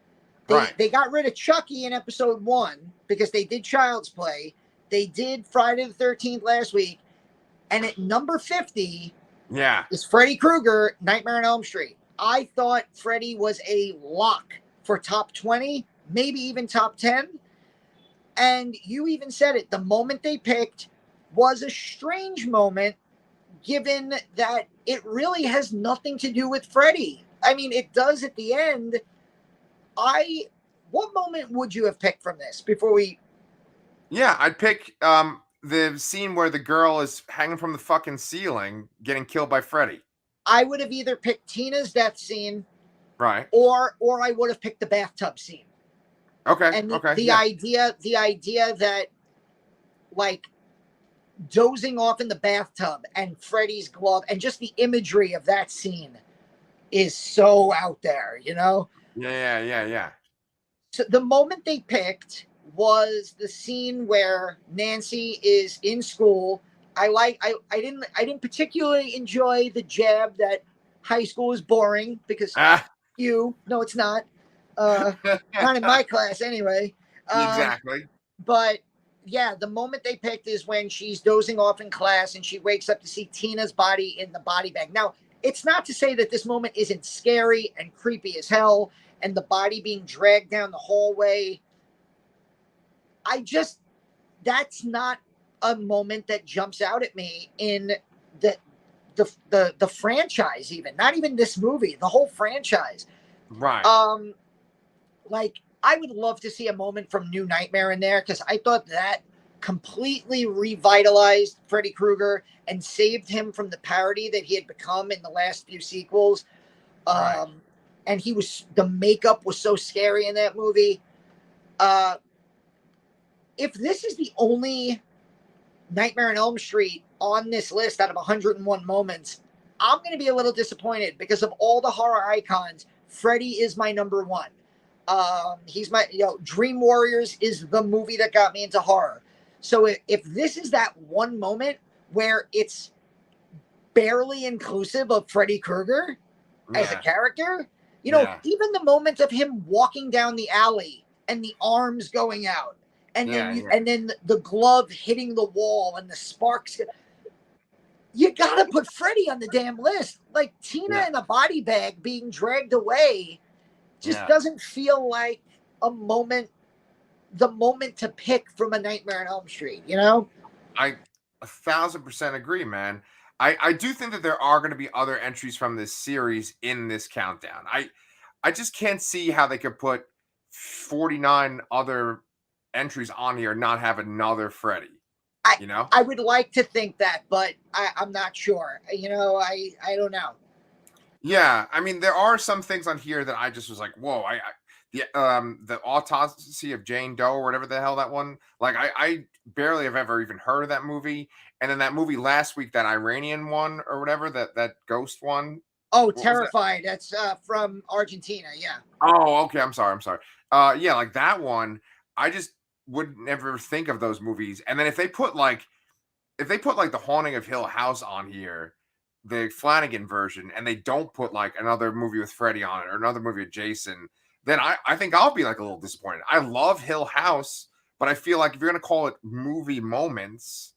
Right. They got rid of Chucky in episode 1 because they did Child's Play. They did Friday the 13th last week. And at number 50 is Freddy Krueger, Nightmare on Elm Street. I thought Freddy was a lock for top 20, maybe even top 10. And you even said it. The moment they picked was a strange moment, given that it really has nothing to do with Freddy. I mean, it does at the end. What moment would you have picked from this before we? Yeah, I'd pick the scene where the girl is hanging from the fucking ceiling, getting killed by Freddy. I would have either picked Tina's death scene, right, or I would have picked the bathtub scene. Okay. And okay. the idea that, like, dozing off in the bathtub and Freddy's glove and just the imagery of that scene is so out there, you know? Yeah. So the moment they picked was the scene where Nancy is in school. I didn't particularly enjoy the jab that high school is boring because no, it's not. Not in my class anyway. Exactly. But yeah, the moment they picked is when she's dozing off in class and she wakes up to see Tina's body in the body bag. Now, it's not to say that this moment isn't scary and creepy as hell and the body being dragged down the hallway. That's not a moment that jumps out at me in the franchise, even not even this movie, the whole franchise. Right. Like, I would love to see a moment from New Nightmare in there, because I thought that completely revitalized Freddy Krueger and saved him from the parody that he had become in the last few sequels. Right. And the makeup was so scary in that movie. If this is the only Nightmare on Elm Street on this list out of 101 moments, I'm going to be a little disappointed, because of all the horror icons, Freddy is my number one. He's my, Dream Warriors is the movie that got me into horror. So if this is that one moment where it's barely inclusive of Freddy Krueger as a character, even the moment of him walking down the alley and the arms going out, and then the glove hitting the wall and the sparks, you gotta put Freddy on the damn list. Like, Tina in a body bag being dragged away just doesn't feel like the moment to pick from a Nightmare on Elm Street, I 1,000% agree, man. I do think that there are going to be other entries from this series in this countdown. I just can't see how they could put 49 other entries on here and not have another Freddy. I would like to think that, but I'm not sure. I don't know. Yeah, I mean, there are some things on here that I just was like, whoa, the Autopsy of Jane Doe, or whatever the hell that one, like, I barely have ever even heard of that movie. And then that movie last week, that Iranian one or whatever, that ghost one. Oh, Terrified. That's from Argentina. Yeah. Oh, okay. I'm sorry. Yeah, like that one, I just would never think of those movies. And then if they put like The Haunting of Hill House on here, the Flanagan version, and they don't put like another movie with Freddy on it or another movie with Jason, then I think I'll be like a little disappointed. I love Hill House, but I feel like if you're going to call it movie moments,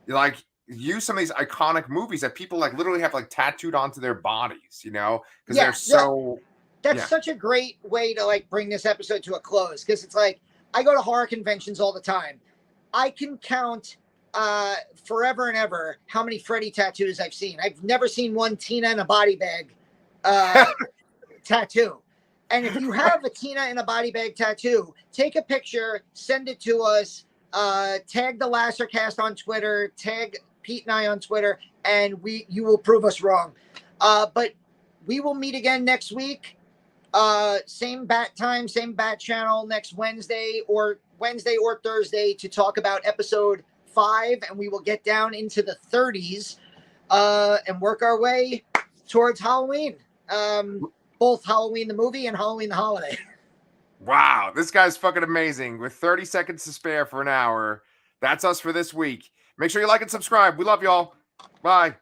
like, use some of these iconic movies that people like literally have like tattooed onto their bodies, because they're so. That's such a great way to like bring this episode to a close, because it's like, I go to horror conventions all the time. I can count forever and ever how many Freddy tattoos I've seen. I've never seen one Tina in a body bag tattoo. And if you have a Tina in a body bag tattoo, take a picture, send it to us, tag the Lassercast on Twitter, tag Pete and I on Twitter, and you will prove us wrong. But we will meet again next week. Same bat time, same bat channel, next Wednesday or Thursday, to talk about episode 5, and we will get down into the 30s and work our way towards Halloween. Both Halloween the movie and Halloween the holiday. Wow, this guy's fucking amazing. With 30 seconds to spare for an hour, that's us for this week. Make sure you like and subscribe. We love y'all. Bye.